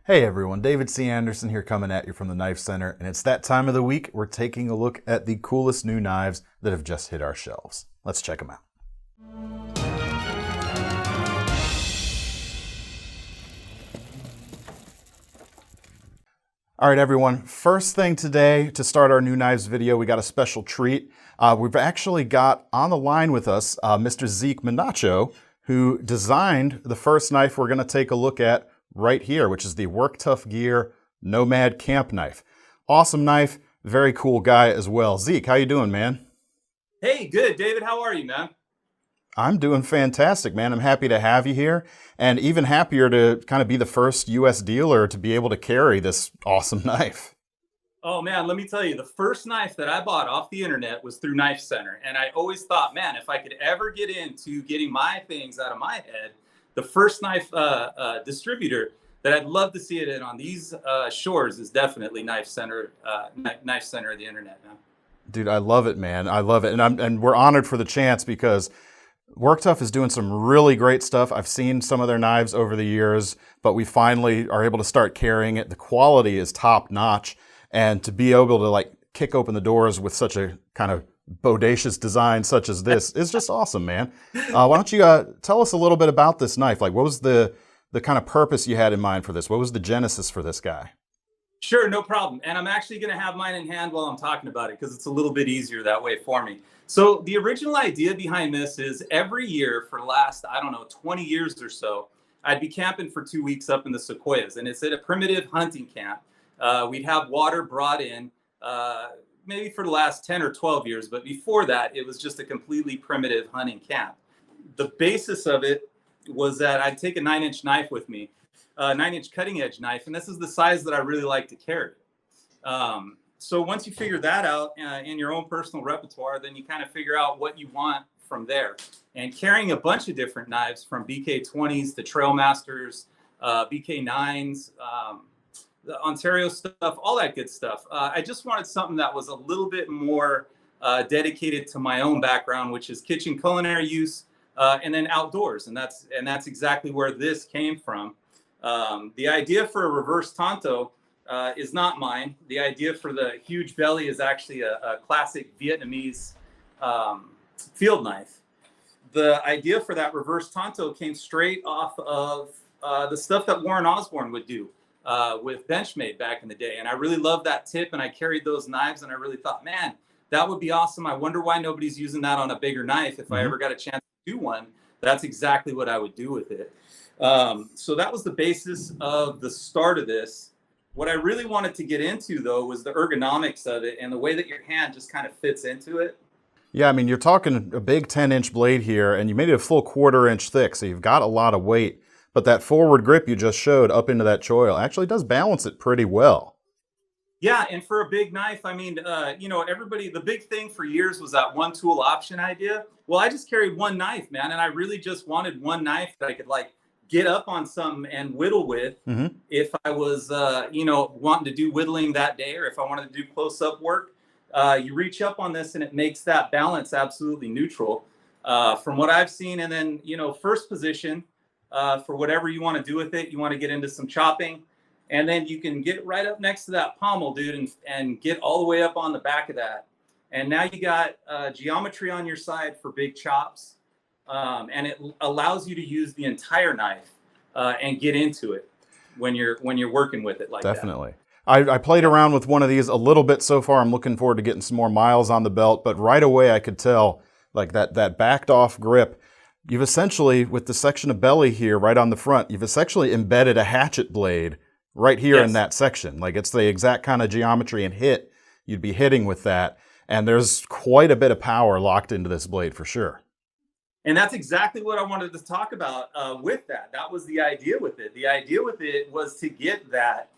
Hey everyone, David C. Anderson here coming at you from the Knife Center, and it's that time of the week we're taking a look at the coolest new knives that have just hit our shelves. Let's check them out. All right everyone, first thing today to start our new knives video, we got a special treat. We've actually got on the line with us Mr. Zeke Minacho, who designed the first knife we're going to take a look at right here, which is the Work Tough Gear Nomad Camp Knife. Awesome knife, very cool guy as well. Zeke, how you doing, man? Hey, good, David. How are you, man? I'm doing fantastic, man. I'm happy to have you here, and even happier to kind of be the first U.S. dealer to be able to carry this awesome knife. Oh, man, let me tell you, the first knife that I bought off the internet was through KnifeCenter. And I always thought, man, if I could ever get into getting my things out of my head, the first knife distributor that I'd love to see it in on these shores is definitely KnifeCenter, KnifeCenter of the internet, man. Dude, I love it, man. I love it. And we're honored for the chance because Work Tough is doing some really great stuff. I've seen some of their knives over the years, but we finally are able to start carrying it. The quality is top notch. And to be able to like kick open the doors with such a kind of bodacious design such as this is just awesome, man. Why don't you tell us a little bit about this knife? Like, what was the kind of purpose you had in mind for this? What was the genesis for this guy? Sure, no problem. And I'm actually going to have mine in hand while I'm talking about it because it's a little bit easier that way for me. So the original idea behind this is every year for the last, I don't know, 20 years or so, I'd be camping for 2 weeks up in the Sequoias. And it's at a primitive hunting camp. We'd have water brought in maybe for the last 10 or 12 years. But before that, it was just a completely primitive hunting camp. The basis of it was that I'd take a 9-inch knife with me, a 9-inch cutting edge knife. And this is the size that I really like to carry. So once you figure that out in your own personal repertoire, then you kind of figure out what you want from there. And carrying a bunch of different knives from BK20s to Trailmasters, BK9s, the Ontario stuff, all that good stuff. I just wanted something that was a little bit more dedicated to my own background, which is kitchen culinary use and then outdoors. And that's exactly where this came from. The idea for a reverse Tanto is not mine. The idea for the huge belly is actually a classic Vietnamese field knife. The idea for that reverse Tanto came straight off of the stuff that Warren Osborne would do with Benchmade back in the day. And I really loved that tip, and I carried those knives, and I really thought, man, that would be awesome. I wonder why nobody's using that on a bigger knife. If I ever got a chance to do one, that's exactly what I would do with it. So that was the basis of the start of this. What I really wanted to get into, though, was the ergonomics of it and the way that your hand just kind of fits into it. Yeah, I mean, you're talking a big 10-inch blade here, and you made it a full 1/4 inch thick, so you've got a lot of weight. But that forward grip you just showed up into that choil actually does balance it pretty well. Yeah, and for a big knife, I mean, everybody, the big thing for years was that one tool option idea. Well, I just carried one knife, man, and I really just wanted one knife that I could like get up on something and whittle with if I was, wanting to do whittling that day, or if I wanted to do close-up work. You reach up on this and it makes that balance absolutely neutral from what I've seen. And then, first position for whatever you want to do with it. You want to get into some chopping, and then you can get right up next to that pommel, dude, and get all the way up on the back of that. And now you got geometry on your side for big chops. And it allows you to use the entire knife and get into it when you're working with it like that. Definitely. I played around with one of these a little bit so far. I'm looking forward to getting some more miles on the belt, but right away I could tell like that backed off grip. You've essentially, with the section of belly here right on the front, you've essentially embedded a hatchet blade right here in that section. Like it's the exact kind of geometry and hit you'd be hitting with that. And there's quite a bit of power locked into this blade for sure. And that's exactly what I wanted to talk about with that. That was the idea with it. The idea with it was to get that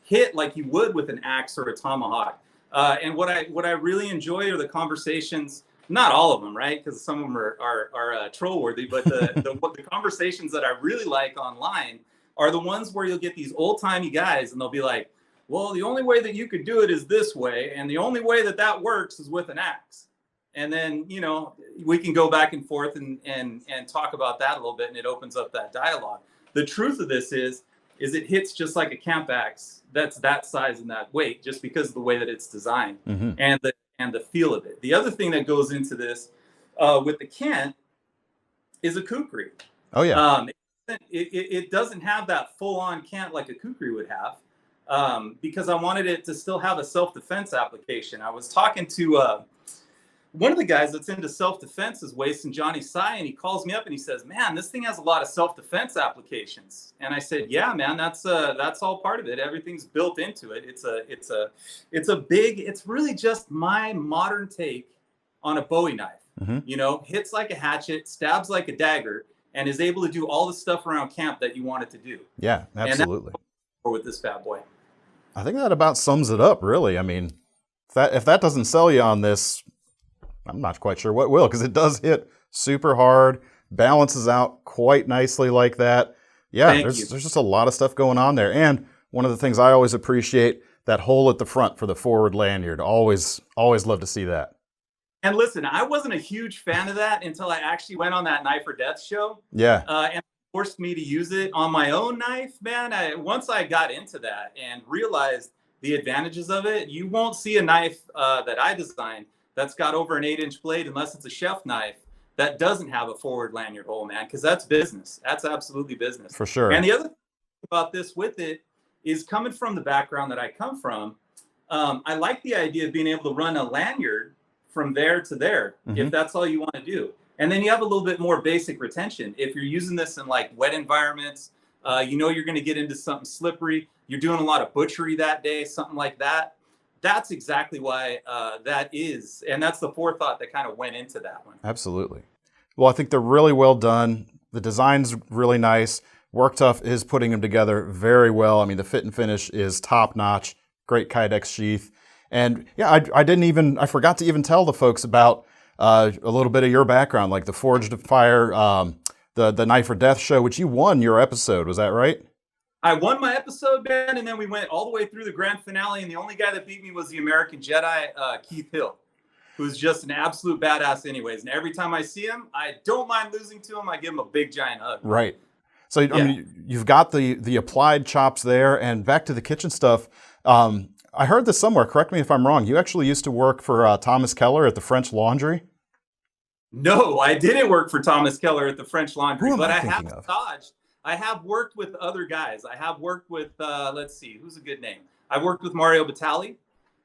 hit like you would with an axe or a tomahawk. And what I really enjoy are the conversations. Not all of them, right? Because some of them are troll worthy. But the conversations that I really like online are the ones where you'll get these old timey guys, and they'll be like, "Well, the only way that you could do it is this way, and the only way that works is with an axe." And then, we can go back and forth and talk about that a little bit, and it opens up that dialogue. The truth of this is is it hits just like a camp axe that's that size and that weight, just because of the way that it's designed and the feel of it. The other thing that goes into this with the Kent is a kukri. Oh yeah. It doesn't have that full-on cant like a kukri would have, because I wanted it to still have a self-defense application. I was talking to one of the guys that's into self-defense is Waste and Johnny Sai, and he calls me up and he says, "Man, this thing has a lot of self-defense applications." And I said, "Yeah, man, that's all part of it. Everything's built into it. It's really just my modern take on a Bowie knife. You know, hits like a hatchet, stabs like a dagger, and is able to do all the stuff around camp that you want it to do." Yeah, absolutely. And with this bad boy, I think that about sums it up, really. I mean, if that doesn't sell you on this, I'm not quite sure what will, because it does hit super hard, balances out quite nicely like that. Yeah, there's just a lot of stuff going on there. And one of the things I always appreciate, that hole at the front for the forward lanyard. Always love to see that. And listen, I wasn't a huge fan of that until I actually went on that Knife or Death show. Yeah. And forced me to use it on my own knife, man. Once I got into that and realized the advantages of it, you won't see a knife that I designed that's got over an 8-inch blade, unless it's a chef knife, that doesn't have a forward lanyard hole, man, because that's business. That's absolutely business. For sure. And the other thing about this with it is, coming from the background that I come from, I like the idea of being able to run a lanyard from there to there, if that's all you want to do. And then you have a little bit more basic retention. If you're using this in like wet environments, you know you're going to get into something slippery. You're doing a lot of butchery that day, something like that. That's exactly why that is. And that's the forethought that kind of went into that one. Absolutely. Well, I think they're really well done. The design's really nice. Tuff is putting them together very well. I mean, the fit and finish is top notch. Great Kydex sheath. And yeah, I forgot to even tell the folks about a little bit of your background, like the Forged to Fire, the Knife or Death show, which you won your episode. Was that right? I won my episode, Ben, and then we went all the way through the grand finale, and the only guy that beat me was the American Jedi, Keith Hill, who's just an absolute badass anyways. And every time I see him, I don't mind losing to him. I give him a big, giant hug. Right. So, yeah. I mean, you've got the applied chops there, and back to the kitchen stuff. I heard this somewhere. Correct me if I'm wrong. You actually used to work for Thomas Keller at the French Laundry? No, I didn't work for Thomas Keller at the French Laundry, but I have dodged. I have worked with other guys. I have worked with, let's see, who's a good name? I've worked with Mario Batali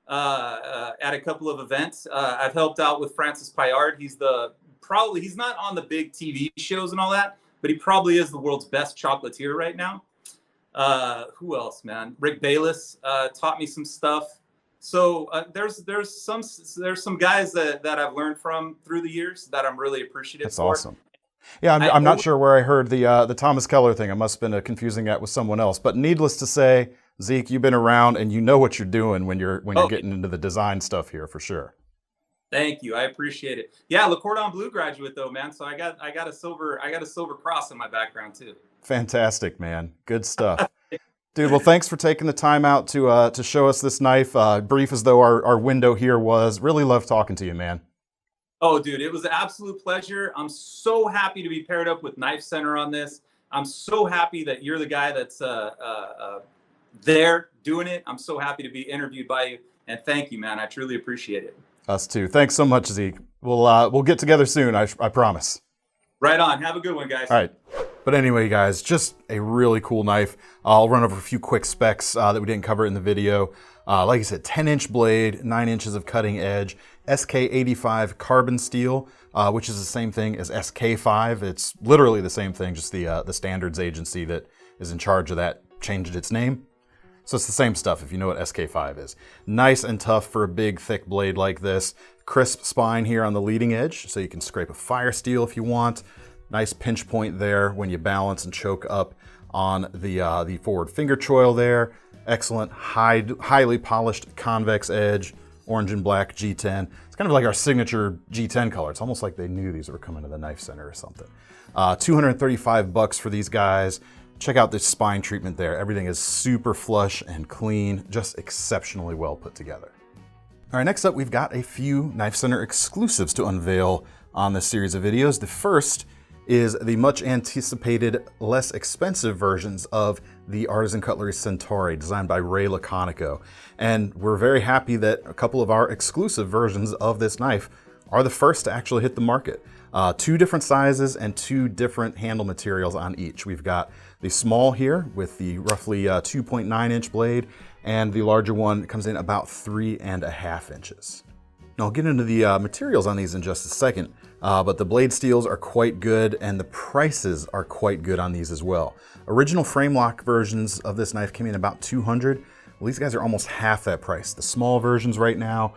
at a couple of events. I've helped out with Francis Payard. He's not on the big TV shows and all that, but he probably is the world's best chocolatier right now. Who else, man? Rick Bayless taught me some stuff. So there's some guys that I've learned from through the years that I'm really appreciative for. That's awesome. Yeah, I'm not sure where I heard the Thomas Keller thing. I must have been confusing that with someone else. But needless to say, Zeke, you've been around and you know what you're doing when you're getting into the design stuff here for sure. Thank you, I appreciate it. Yeah, Le Cordon Bleu graduate though, man. So I got a silver cross in my background too. Fantastic, man. Good stuff. Dude, well, thanks for taking the time out to show us this knife. Brief as though our window here was. Really love talking to you, man. Oh, dude, it was an absolute pleasure. I'm so happy to be paired up with KnifeCenter on this. I'm so happy that you're the guy that's there doing it. I'm so happy to be interviewed by you. And thank you, man. I truly appreciate it. Us too. Thanks so much, Zeke. We'll get together soon, I promise. Right on. Have a good one, guys. All right. But anyway, guys, just a really cool knife. I'll run over a few quick specs that we didn't cover in the video. Like I said, 10-inch blade, 9 inches of cutting edge, SK85 carbon steel, which is the same thing as SK5. It's literally the same thing, just the standards agency that is in charge of that changed its name. So it's the same stuff if you know what SK5 is. Nice and tough for a big, thick blade like this. Crisp spine here on the leading edge, so you can scrape a fire steel if you want. Nice pinch point there when you balance and choke up on the forward finger choil there. Excellent, highly polished convex edge, orange and black G10. It's kind of like our signature G10 color. It's almost like they knew these were coming to the KnifeCenter or something. $235 for these guys. Check out this spine treatment there. Everything is super flush and clean, just exceptionally well put together. All right, next up, we've got a few KnifeCenter exclusives to unveil on this series of videos. The first is the much anticipated, less expensive versions of the Artisan Cutlery Centauri, designed by Ray Laconico. And we're very happy that a couple of our exclusive versions of this knife are the first to actually hit the market. 2 different sizes and 2 different handle materials on each. We've got the small here with the roughly 2.9 inch blade, and the larger one comes in about 3.5 inches. Now I'll get into the materials on these in just a second, but the blade steels are quite good and the prices are quite good on these as well. Original frame lock versions of this knife came in about $200. Well, these guys are almost half that price. The small versions right now,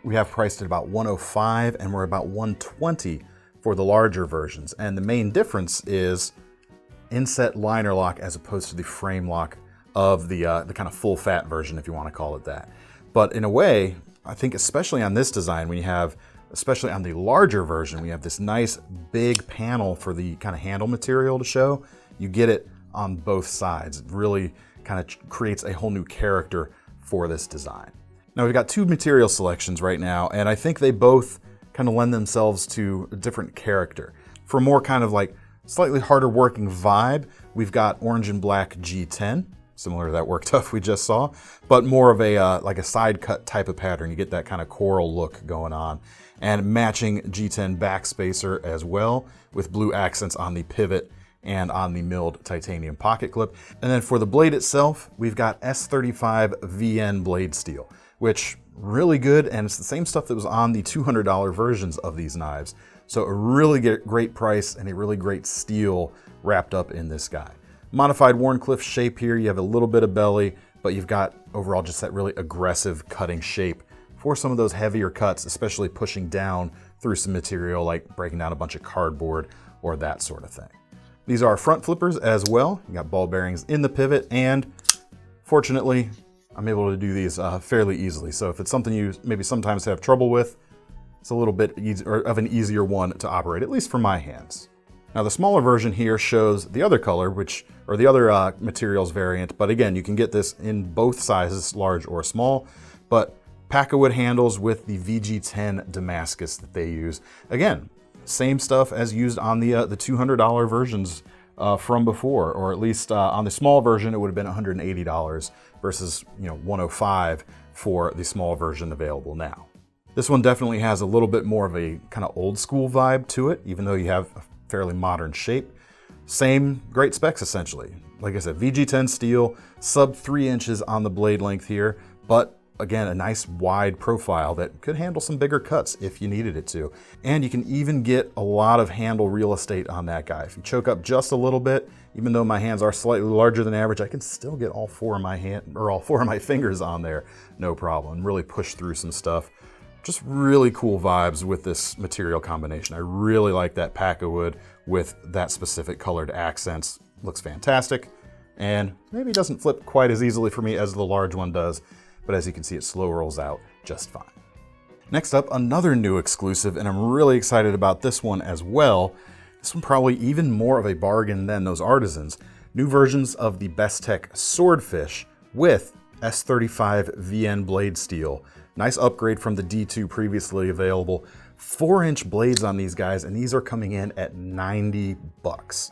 we have priced at about $105, and we're about $120 for the larger versions. And the main difference is inset liner lock as opposed to the frame lock of the kind of full fat version, if you want to call it that. But in a way, I think especially on this design, when you have, especially on the larger version, we have this nice big panel for the kind of handle material to show. You get it on both sides. It really kind of creates a whole new character for this design. Now we've got 2 material selections right now, and I think they both kind of lend themselves to a different character. For a more kind of like slightly harder working vibe, we've got orange and black G10, similar to that work Tuff we just saw, but more of a like a side cut type of pattern. You get that kind of coral look going on, and matching G10 backspacer as well, with blue accents on the pivot and on the milled titanium pocket clip. And then for the blade itself, we've got S35 VN blade steel, which really good, and it's the same stuff that was on the $200 versions of these knives. So a really great price and a really great steel wrapped up in this guy. Modified Wharncliffe shape here. You have a little bit of belly, but you've got overall just that really aggressive cutting shape for some of those heavier cuts, especially pushing down through some material like breaking down a bunch of cardboard or that sort of thing. These are front flippers as well. You got ball bearings in the pivot, and fortunately, I'm able to do these fairly easily. So if it's something you maybe sometimes have trouble with, it's a little bit of an easier one to operate, at least for my hands. Now the smaller version here shows the other color, or the other materials variant, but again, you can get this in both sizes, large or small, but Packawood handles with the VG10 Damascus that they use. Again, same stuff as used on the $200 versions from before, or at least on the small version, it would have been $180 versus $105 for the small version available now. This one definitely has a little bit more of a kind of old school vibe to it, even though you have a fairly modern shape. Same great specs essentially. Like I said, VG10 steel, sub 3 inches on the blade length here, but again, a nice wide profile that could handle some bigger cuts if you needed it to. And you can even get a lot of handle real estate on that guy. If you choke up just a little bit, even though my hands are slightly larger than average, I can still get all 4 of my fingers on there, no problem. Really push through some stuff. Just really cool vibes with this material combination. I really like that Packawood with that specific colored accents. Looks fantastic, and maybe doesn't flip quite as easily for me as the large one does, but as you can see, it slow rolls out just fine. Next up, another new exclusive, and I'm really excited about this one as well. This one probably even more of a bargain than those Artisans. New versions of the Bestech Swordfish with S35 VN blade steel. Nice upgrade from the D2 previously available. 4-inch blades on these guys, and these are coming in at $90.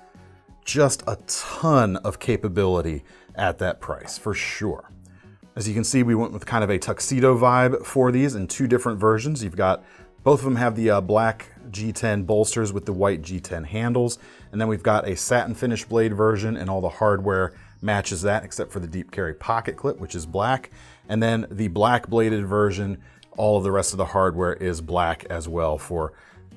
Just a ton of capability at that price, for sure. As you can see, we went with kind of a tuxedo vibe for these in 2 different versions. You've got, both of them have the black G10 bolsters with the white G10 handles, and then we've got a satin finish blade version, and all the hardware matches that except for the deep carry pocket clip, which is black. And then the black bladed version, all of the rest of the hardware is black as well for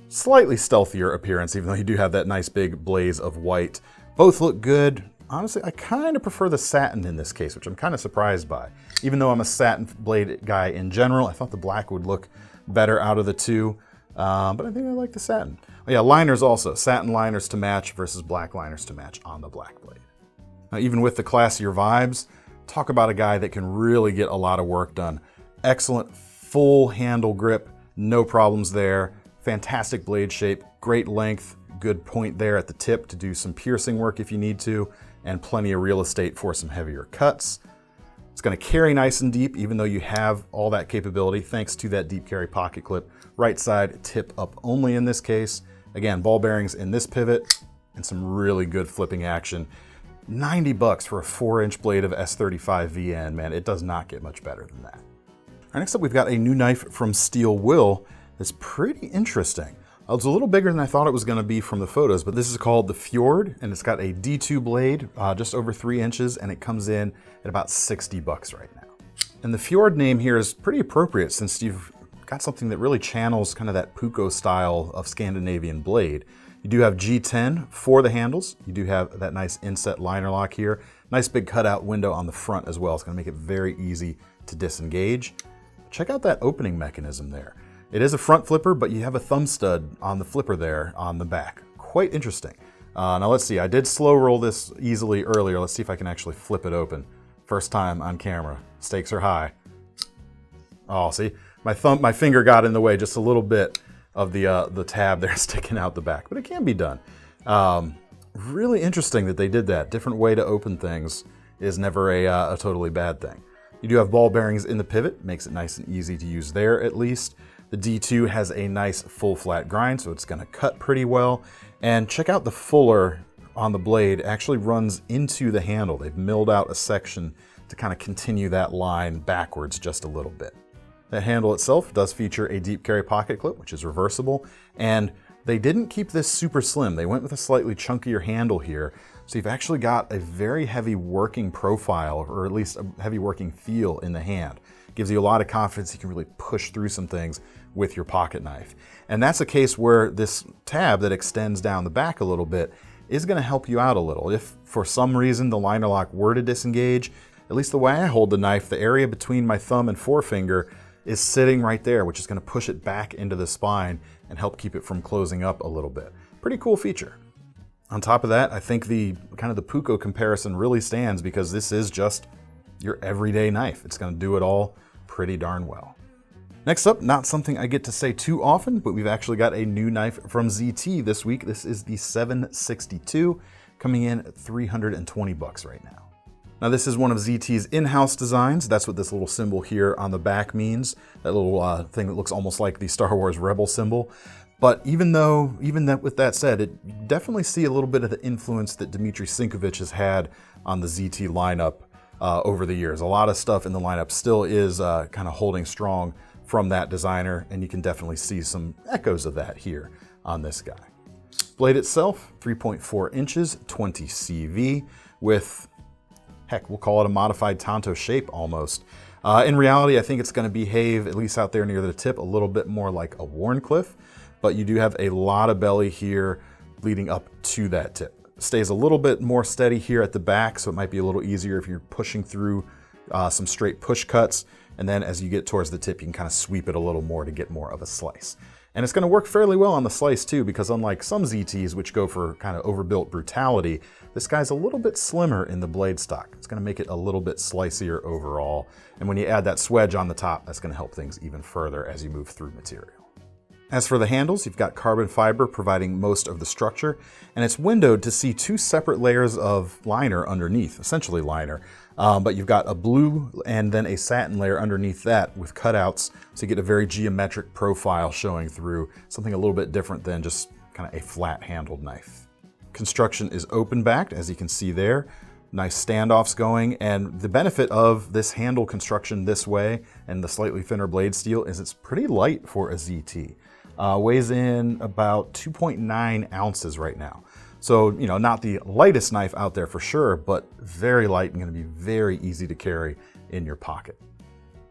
slightly stealthier appearance, even though you do have that nice big blaze of white. Both look good. Honestly, I kind of prefer the satin in this case, which I'm kind of surprised by. Even though I'm a satin blade guy in general, I thought the black would look better out of the 2, but I think I like the satin. Oh yeah, liners also. Satin liners to match versus black liners to match on the black blade. Now, even with the classier vibes, talk about a guy that can really get a lot of work done. Excellent full handle grip, no problems there. Fantastic blade shape, great length, good point there at the tip to do some piercing work if you need to, and plenty of real estate for some heavier cuts. It's going to carry nice and deep, even though you have all that capability thanks to that deep carry pocket clip. Right side tip up only in this case, Again, ball bearings in this pivot and some really good flipping action. 90 bucks for a 4-inch blade of S35 VN, man, it does not get much better than that. All right, next up, we've got a new knife from Steel Will that's pretty interesting. It's a little bigger than I thought it was gonna be from the photos, but this is called the Fjord, and it's got a D2 blade, just over 3 inches, and it comes in at about 60 bucks right now. And the Fjord name here is pretty appropriate since you've got something that really channels kind of that Puukko style of Scandinavian blade. You do have G10 for the handles. You do have that nice inset liner lock here. Nice big cutout window on the front as well. It's gonna make it very easy to disengage. Check out that opening mechanism there. It is a front flipper, but you have a thumb stud on the flipper there on the back. Quite interesting. Now let's see, I did slow roll this easily earlier. Let's see if I can actually flip it open. First time on camera, stakes are high. Oh, see, my finger got in the way just a little bit of the tab there sticking out the back, but it can be done. Really interesting that they did that. Different way to open things is never a totally bad thing. You do have ball bearings in the pivot, makes it nice and easy to use there at least. The D2 has a nice full flat grind, so it's gonna cut pretty well. And check out the fuller on the blade, it actually runs into the handle. They've milled out a section to kind of continue that line backwards just a little bit. The handle itself does feature a deep carry pocket clip, which is reversible, and they didn't keep this super slim. They went with a slightly chunkier handle here, so you've actually got a very heavy working profile, or at least a heavy working feel in the hand. Gives you a lot of confidence you can really push through some things with your pocket knife. And that's a case where this tab that extends down the back a little bit is gonna help you out a little. If for some reason the liner lock were to disengage, at least the way I hold the knife, the area between my thumb and forefinger is sitting right there, which is gonna push it back into the spine and help keep it from closing up a little bit. Pretty cool feature. On top of that, I think the kind of the Puukko comparison really stands because this is just your everyday knife. It's gonna do it all pretty darn well. Next up, not something I get to say too often, but we've actually got a new knife from ZT this week. This is the 762, coming in at 320 bucks right now. Now this is one of ZT's in-house designs. That's what this little symbol here on the back means. That little thing that looks almost like the Star Wars Rebel symbol. But even with that said, you definitely see a little bit of the influence that Dmitry Sinkovich has had on the ZT lineup over the years. A lot of stuff in the lineup still is kind of holding strong from that designer, and you can definitely see some echoes of that here on this guy. Blade itself, 3.4 inches, 20 CV, with, heck, we'll call it a modified Tanto shape almost. In reality, I think it's gonna behave, at least out there near the tip, a little bit more like a Wharncliffe, but you do have a lot of belly here leading up to that tip. Stays a little bit more steady here at the back, so it might be a little easier if you're pushing through some straight push cuts. And then as you get towards the tip, you can kind of sweep it a little more to get more of a slice. And it's gonna work fairly well on the slice too, because unlike some ZTs, which go for kind of overbuilt brutality, this guy's a little bit slimmer in the blade stock. It's gonna make it a little bit slicier overall. And when you add that swedge on the top, that's gonna help things even further as you move through material. As for the handles, you've got carbon fiber providing most of the structure, and it's windowed to see 2 separate layers of liner underneath, essentially liner. But you've got a blue and then a satin layer underneath that with cutouts, so you get a very geometric profile showing through, something a little bit different than just kind of a flat-handled knife. Construction is open-backed, as you can see there. Nice standoffs going, and the benefit of this handle construction this way and the slightly thinner blade steel is it's pretty light for a ZT. Weighs in about 2.9 ounces right now. So, you know, not the lightest knife out there for sure, but very light and gonna be very easy to carry in your pocket.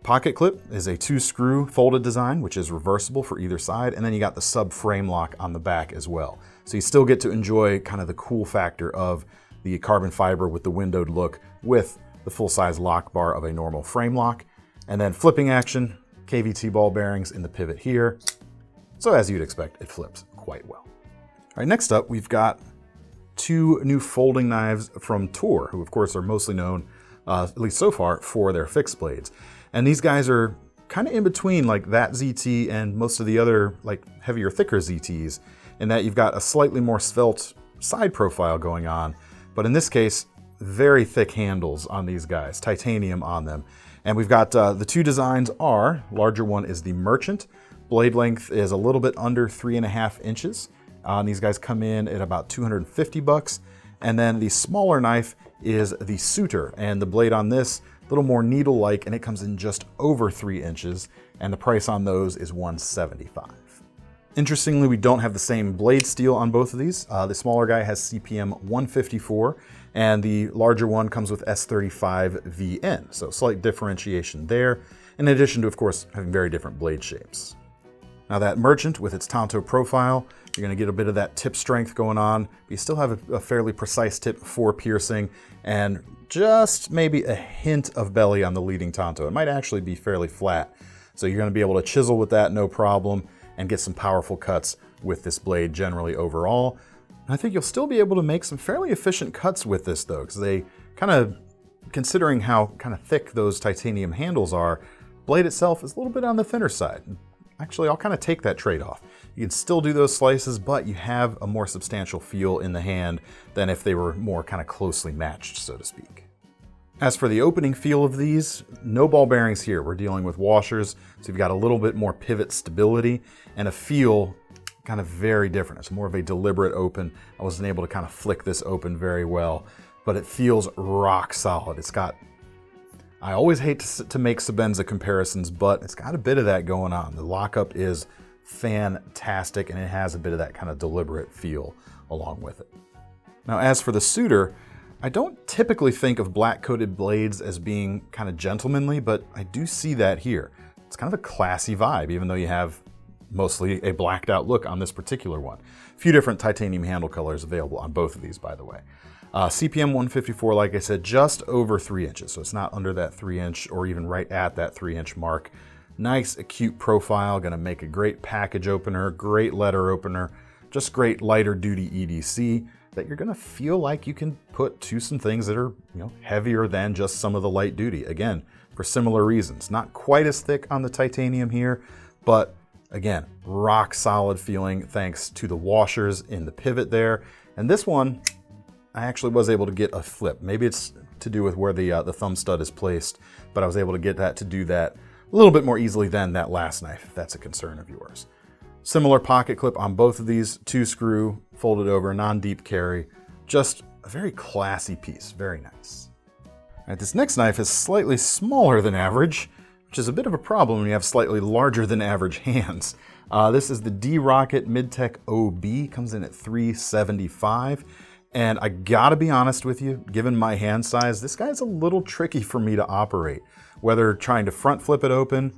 Pocket clip is a 2-screw folded design, which is reversible for either side, and then you got the sub frame lock on the back as well. So you still get to enjoy kind of the cool factor of the carbon fiber with the windowed look with the full-size lock bar of a normal frame lock. And then flipping action, KVT ball bearings in the pivot here. So as you'd expect, it flips quite well. All right, next up, we've got 2 new folding knives from Toor, who of course are mostly known, at least so far, for their fixed blades. And these guys are kind of in between like that ZT and most of the other like heavier, thicker ZTs, in that you've got a slightly more svelte side profile going on. But in this case, very thick handles on these guys, titanium on them. And we've got the 2 designs are, larger one is the Merchant. Blade length is a little bit under 3.5 inches, And these guys come in at about 250 bucks. And then the smaller knife is the Suitor, and the blade on this, a little more needle-like, and it comes in just over 3 inches, and the price on those is $175. Interestingly, we don't have the same blade steel on both of these. The smaller guy has CPM 154, and the larger one comes with S35 VN, so slight differentiation there, in addition to, of course, having very different blade shapes. Now that Merchant with its Tanto profile, you're going to get a bit of that tip strength going on, but you still have a fairly precise tip for piercing, and just maybe a hint of belly on the leading Tanto. It might actually be fairly flat, so you're going to be able to chisel with that no problem, and get some powerful cuts with this blade generally overall. And I think you'll still be able to make some fairly efficient cuts with this though, because they kind of, considering how kind of thick those titanium handles are, blade itself is a little bit on the thinner side. Actually, I'll kind of take that trade-off. You can still do those slices, but you have a more substantial feel in the hand than if they were more kind of closely matched, so to speak. As for the opening feel of these, no ball bearings here. We're dealing with washers, so you've got a little bit more pivot stability and a feel kind of very different. It's more of a deliberate open. I wasn't able to kind of flick this open very well, but it feels rock solid. It's got, I always hate to make Sebenza comparisons, but it's got a bit of that going on. The lockup is fantastic, and it has a bit of that kind of deliberate feel along with it. Now, as for the Suitor, I don't typically think of black-coated blades as being kind of gentlemanly, but I do see that here. It's kind of a classy vibe, even though you have mostly a blacked out look on this particular one. A few different titanium handle colors available on both of these, by the way. CPM 154, like I said, just over 3 inches, so it's not under that 3-inch or even right at that 3-inch mark. Nice acute profile, gonna make a great package opener, great letter opener, just great lighter duty EDC that you're gonna feel like you can put to some things that are, heavier than just some of the light duty. Again, for similar reasons. Not quite as thick on the titanium here, but again, rock solid feeling thanks to the washers in the pivot there. And this one, I actually was able to get a flip. Maybe it's to do with where the thumb stud is placed, but I was able to get that to do that a little bit more easily than that last knife, if that's a concern of yours. Similar pocket clip on both of these, 2-screw, folded over, non-deep carry. Just a very classy piece, very nice. All right, this next knife is slightly smaller than average, which is a bit of a problem when you have slightly larger than average hands. This is the D-Rocket Midtech OB, comes in at $375. And I gotta be honest with you, given my hand size, this guy's a little tricky for me to operate. Whether trying to front flip it open,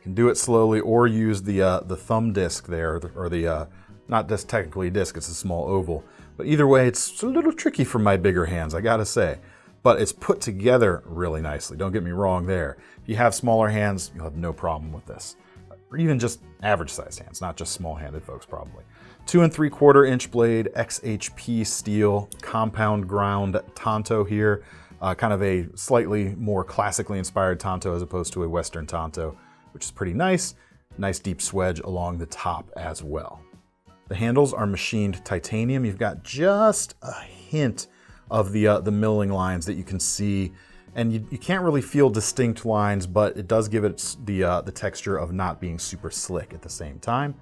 can do it slowly, or use the thumb disc there, or the, not just technically a disc, it's a small oval. But either way, it's a little tricky for my bigger hands, I gotta say. But it's put together really nicely, don't get me wrong there. If you have smaller hands, you'll have no problem with this. Or even just average sized hands, not just small-handed folks probably. 2 3/4 inch blade, XHP steel, compound ground Tanto here. Kind of a slightly more classically inspired Tanto as opposed to a Western Tanto, which is pretty nice. Nice deep swedge along the top as well. The handles are machined titanium. You've got just a hint of the milling lines that you can see, and you can't really feel distinct lines, but it does give it the texture of not being super slick at the same time.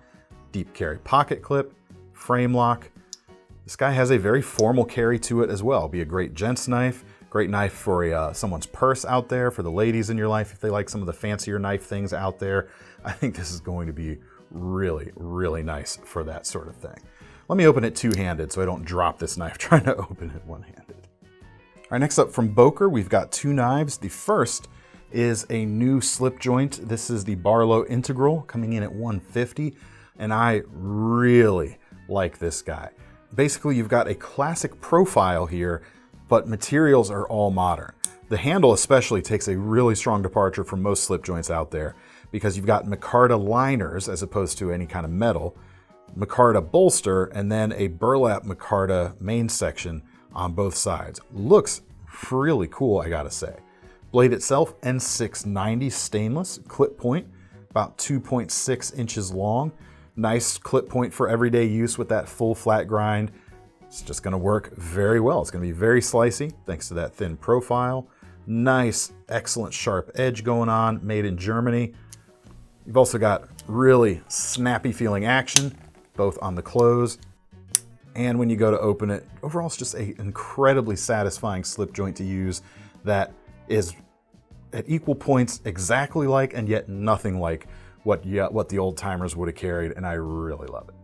Deep carry pocket clip, frame lock. This guy has a very formal carry to it as well. Be a great gent's knife, great knife for someone's purse out there, for the ladies in your life if they like some of the fancier knife things out there. I think this is going to be really, really nice for that sort of thing. Let me open it two-handed so I don't drop this knife trying to open it one-handed. All right, next up from Boker, we've got 2 knives. The first is a new slip joint. This is the Barlow Integral, coming in at $150, and I really like this guy. Basically, you've got a classic profile here, but materials are all modern. The handle especially takes a really strong departure from most slip joints out there, because you've got micarta liners as opposed to any kind of metal, micarta bolster, and then a burlap micarta main section on both sides. Looks really cool, I gotta say. Blade itself, N690 stainless, clip point, about 2.6 inches long. Nice clip point for everyday use with that full flat grind. It's just gonna work very well. It's gonna be very slicey thanks to that thin profile. Nice, excellent sharp edge going on, made in Germany. You've also got really snappy feeling action, both on the close and when you go to open it. Overall, it's just an incredibly satisfying slip joint to use that is at equal points exactly like and yet nothing like what the old timers would have carried, and I really love it.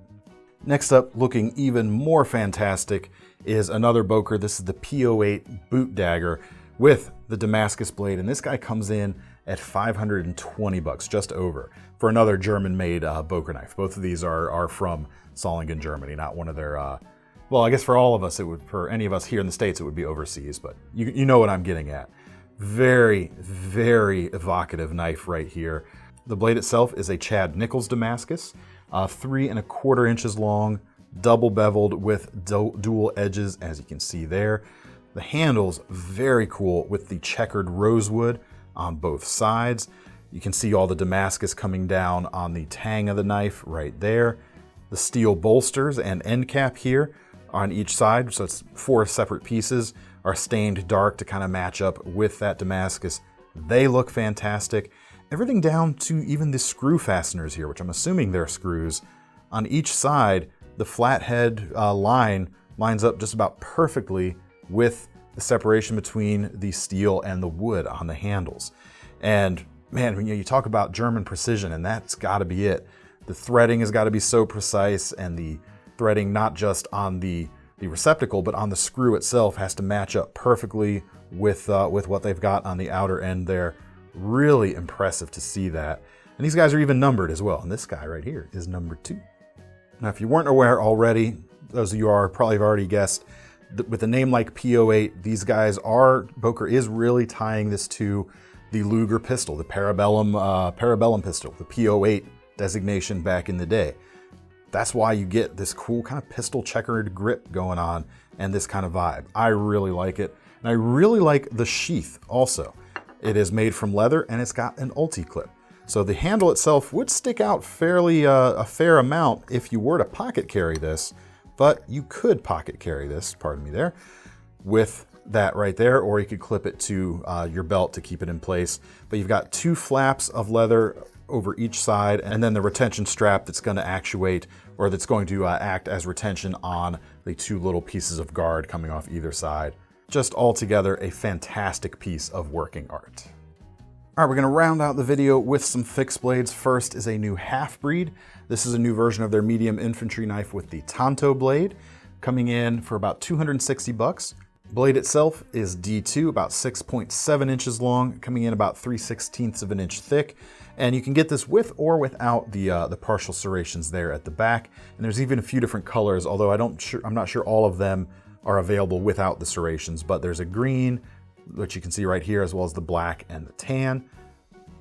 Next up, looking even more fantastic, is another Boker. This is the P08 boot dagger with the Damascus blade, and this guy comes in at 520 bucks, just over, for another German-made Boker knife. Both of these are from Solingen, Germany, not one of their, well, I guess for all of us, for any of us here in the States, it would be overseas, but you know what I'm getting at. Very, very evocative knife right here. The blade itself is a Chad Nichols Damascus, 3¼ inches long, double beveled with dual edges, as you can see there. The handle's very cool with the checkered rosewood on both sides. You can see all the Damascus coming down on the tang of the knife right there. The steel bolsters and end cap here on each side, so it's 4 separate pieces, are stained dark to kind of match up with that Damascus. They look fantastic. Everything down to even the screw fasteners here, which I'm assuming they're screws. On each side, the flathead line lines up just about perfectly with the separation between the steel and the wood on the handles. And man, when you talk about German precision, and that's got to be it. The threading has got to be so precise, and the threading not just on the receptacle, but on the screw itself has to match up perfectly with what they've got on the outer end there. Really impressive to see that. And these guys are even numbered as well. And this guy right here is number 2. Now, if you weren't aware already, those of you are probably have already guessed, with a name like P08, these guys Boker is really tying this to the Luger pistol, the Parabellum pistol, the P08 designation back in the day. That's why you get this cool kind of pistol checkered grip going on and this kind of vibe. I really like it. And I really like the sheath also. It is made from leather and it's got an ulti-clip. So the handle itself would stick out fairly a fair amount if you were to pocket carry this, but you could pocket carry this, pardon me there, with that right there, or you could clip it to your belt to keep it in place. But you've got 2 flaps of leather over each side, and then the retention strap that's going to actuate, or that's going to act as retention on the 2 little pieces of guard coming off either side. Just altogether a fantastic piece of working art. All right, we're gonna round out the video with some fixed blades. First is a new Halfbreed. This is a new version of their medium infantry knife with the Tanto blade, coming in for about 260 bucks. Blade itself is D2, about 6.7 inches long, coming in about 3/16 of an inch thick. And you can get this with or without the partial serrations there at the back. And there's even a few different colors, although I'm not sure all of them are available without the serrations, but there's a green, which you can see right here, as well as the black and the tan.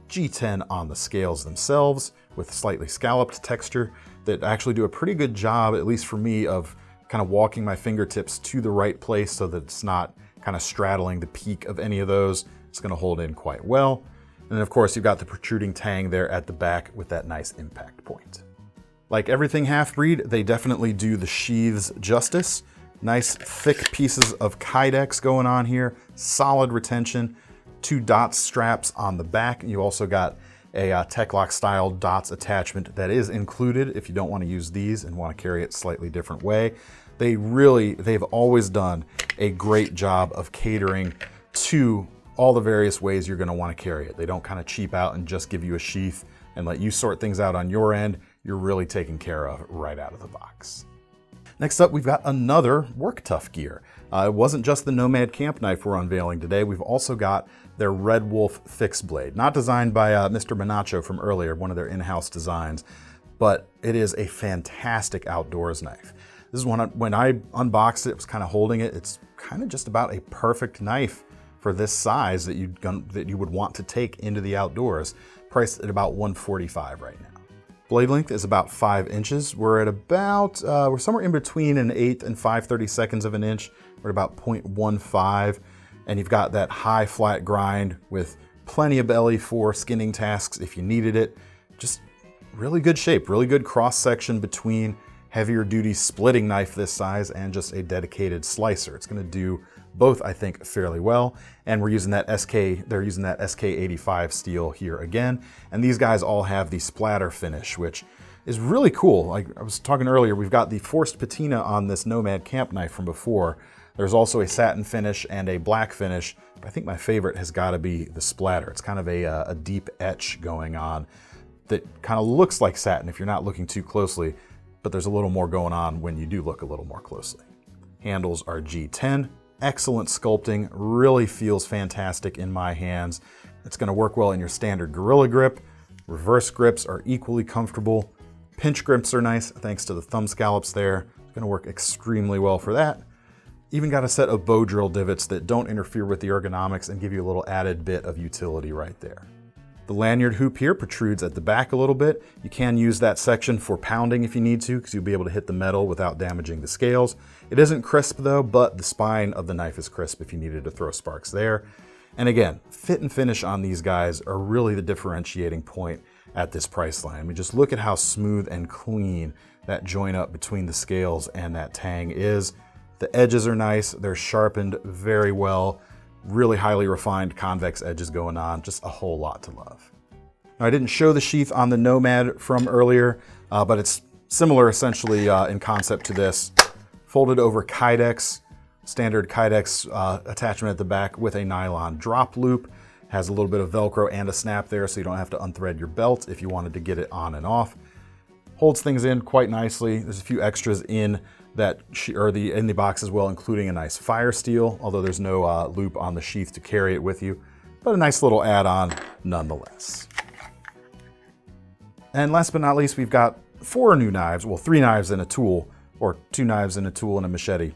G10 on the scales themselves with slightly scalloped texture that actually do a pretty good job, at least for me, of kind of walking my fingertips to the right place so that it's not kind of straddling the peak of any of those. It's going to hold in quite well. And then of course you've got the protruding tang there at the back with that nice impact point. Like everything Halfbreed, they definitely do the sheaths justice. Nice thick pieces of Kydex going on here, solid retention, 2 dots straps on the back. You also got a Techlock style dots attachment that is included if you don't want to use these and want to carry it slightly different way. They've always done a great job of catering to all the various ways you're going to want to carry it. They don't kind of cheap out and just give you a sheath and let you sort things out on your end. You're really taken care of right out of the box. Next up, we've got another Work Tuff gear. It wasn't just the Nomad camp knife we're unveiling today. We've also got their Red Wolf fixed blade, not designed by Mr. Menacho from earlier, one of their in-house designs, but it is a fantastic outdoors knife. This is one, when I unboxed it, was kind of holding it. It's kind of just about a perfect knife for this size that you would want to take into the outdoors, priced at about $145 right now. Blade length is about 5 inches. We're at about, we're somewhere in between 1/8 and 5/32 of an inch. We're at about 0.15. And you've got that high flat grind with plenty of belly for skinning tasks if you needed it. Just really good shape, really good cross section between heavier duty splitting knife this size and just a dedicated slicer. It's gonna do both, I think, fairly well. And we're using that they're using that SK85 steel here again. And these guys all have the splatter finish, which is really cool. Like I was talking earlier, we've got the forced patina on this Nomad camp knife from before. There's also a satin finish and a black finish. But I think my favorite has got to be the splatter. It's kind of a deep etch going on that kind of looks like satin if you're not looking too closely, but there's a little more going on when you do look a little more closely. Handles are G10, excellent sculpting, really feels fantastic in my hands. It's going to work well in your standard gorilla grip. Reverse grips are equally comfortable. Pinch grips are nice thanks to the thumb scallops there. It's going to work extremely well for that. Even got a set of bow drill divots that don't interfere with the ergonomics and give you a little added bit of utility right there. The lanyard hoop here protrudes at the back a little bit. You can use that section for pounding if you need to, because you'll be able to hit the metal without damaging the scales. It isn't crisp though, but the spine of the knife is crisp if you needed to throw sparks there. And again, fit and finish on these guys are really the differentiating point at this price line. I mean, just look at how smooth and clean that joint up between the scales and that tang is. The edges are nice, they're sharpened very well, really highly refined convex edges going on, just a whole lot to love. Now, I didn't show the sheath on the Nomad from earlier, but it's similar essentially in concept to this. Folded over Kydex, standard Kydex attachment at the back with a nylon drop loop. Has a little bit of Velcro and a snap there so you don't have to unthread your belt if you wanted to get it on and off. Holds things in quite nicely. There's a few extras in that in the box as well, including a nice fire steel, although there's no loop on the sheath to carry it with you, but a nice little add-on nonetheless. And last but not least, we've got 4 new knives, well, 3 knives and a tool, or 2 knives and a tool and a machete.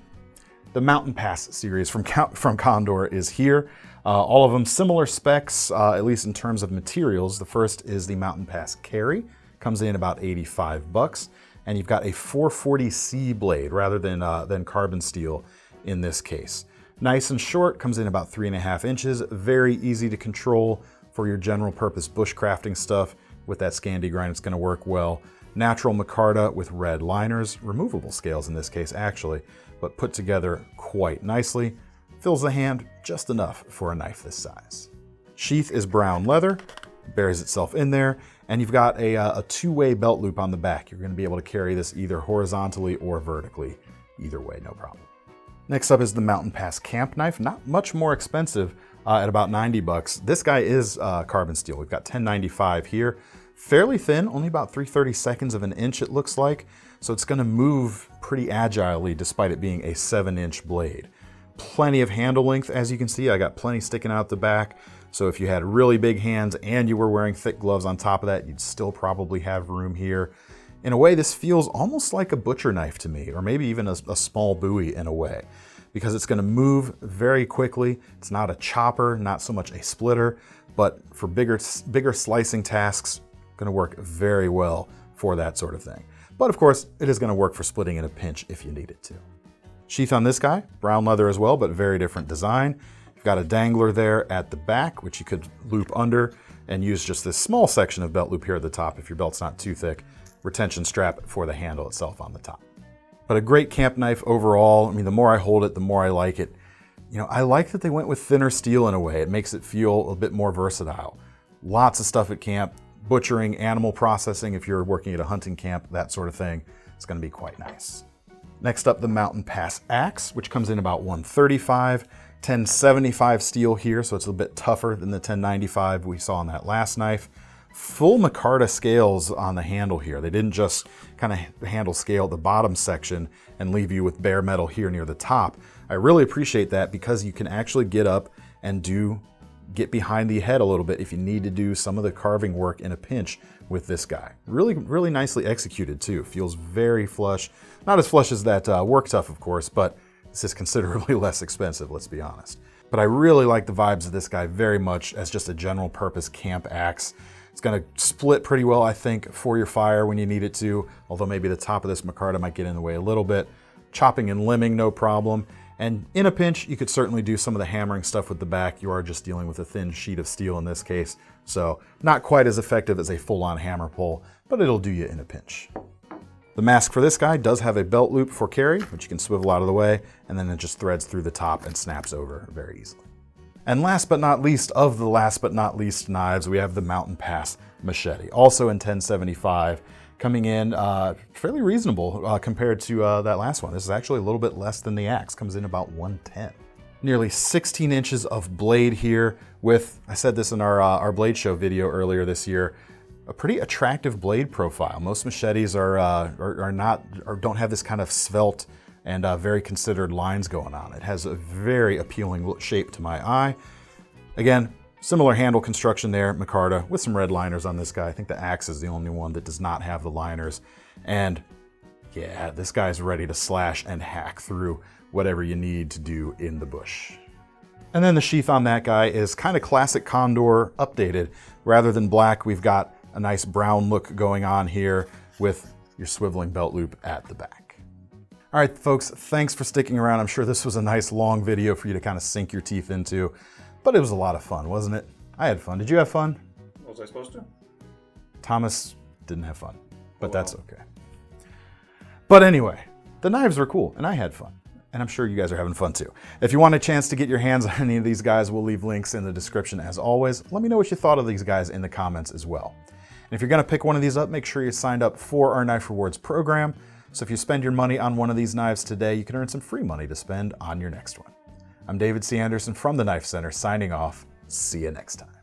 The Mountain Pass series from Condor is here. All of them similar specs, at least in terms of materials. The first is the Mountain Pass Carry, comes in about $85. And you've got a 440C blade rather than carbon steel in this case. Nice and short, comes in about 3.5 inches, very easy to control for your general purpose bushcrafting stuff. With that Scandi grind, it's gonna work well. Natural micarta with red liners, removable scales in this case actually, but put together quite nicely. Fills the hand just enough for a knife this size. Sheath is brown leather, buries itself in there, and you've got a 2-way belt loop on the back. You're going to be able to carry this either horizontally or vertically. Either way, no problem. Next up is the Mountain Pass camp knife. Not much more expensive at about $90. This guy is carbon steel. We've got 1095 here. Fairly thin, only about 3/32 of an inch it looks like. So it's going to move pretty agilely despite it being a 7-inch blade. Plenty of handle length, as you can see. I got plenty sticking out the back. So if you had really big hands and you were wearing thick gloves on top of that, you'd still probably have room here. In a way, this feels almost like a butcher knife to me, or maybe even a small bowie in a way, because it's gonna move very quickly. It's not a chopper, not so much a splitter, but for bigger slicing tasks, gonna work very well for that sort of thing. But of course, it is gonna work for splitting in a pinch if you need it to. Sheath on this guy, brown leather as well, but very different design. You've got a dangler there at the back, which you could loop under and use just this small section of belt loop here at the top if your belt's not too thick. Retention strap for the handle itself on the top. But a great camp knife overall. I mean, the more I hold it, the more I like it. You know, I like that they went with thinner steel in a way. It makes it feel a bit more versatile. Lots of stuff at camp, butchering, animal processing, if you're working at a hunting camp, that sort of thing. It's gonna be quite nice. Next up, the Mountain Pass axe, which comes in about $135. 1075 steel here, so it's a bit tougher than the 1095 we saw on that last knife. Full micarta scales on the handle here. They didn't just kind of handle scale the bottom section and leave you with bare metal here near the top. I really appreciate that because you can actually get up and get behind the head a little bit if you need to do some of the carving work in a pinch with this guy. Really, really nicely executed too. Feels very flush. Not as flush as that Work Tuff, of course, but this is considerably less expensive, let's be honest. But I really like the vibes of this guy very much as just a general purpose camp axe. It's gonna split pretty well, I think, for your fire when you need it to, although maybe the top of this micarta might get in the way a little bit. Chopping and limbing, no problem. And in a pinch, you could certainly do some of the hammering stuff with the back. You are just dealing with a thin sheet of steel in this case, so not quite as effective as a full-on hammer pull, but it'll do you in a pinch. The mask for this guy does have a belt loop for carry, which you can swivel out of the way, and then it just threads through the top and snaps over very easily. And last but not least of the last but not least knives, we have the Mountain Pass machete, also in 1075. coming in fairly reasonable compared to that last one. This is actually a little bit less than the axe, comes in about 110. Nearly 16 inches of blade here with, I said this in our blade show video earlier this year, a pretty attractive blade profile. Most machetes are not, or don't have this kind of svelte and very considered lines going on. It has a very appealing shape to my eye. Again, similar handle construction there, micarta, with some red liners on this guy. I think the axe is the only one that does not have the liners. And yeah, this guy's ready to slash and hack through whatever you need to do in the bush. And then the sheath on that guy is kind of classic Condor updated. Rather than black, we've got a nice brown look going on here with your swiveling belt loop at the back. All right, folks, thanks for sticking around. I'm sure this was a nice long video for you to kind of sink your teeth into. But it was a lot of fun, wasn't it? I had fun. Did you have fun? Was I supposed to? Thomas didn't have fun, but that's okay. But anyway, the knives were cool, and I had fun. And I'm sure you guys are having fun too. If you want a chance to get your hands on any of these guys, we'll leave links in the description as always. Let me know what you thought of these guys in the comments as well. And if you're gonna pick one of these up, make sure you signed up for our Knife Rewards program. So if you spend your money on one of these knives today, you can earn some free money to spend on your next one. I'm David C. Anderson from the KnifeCenter signing off. See you next time.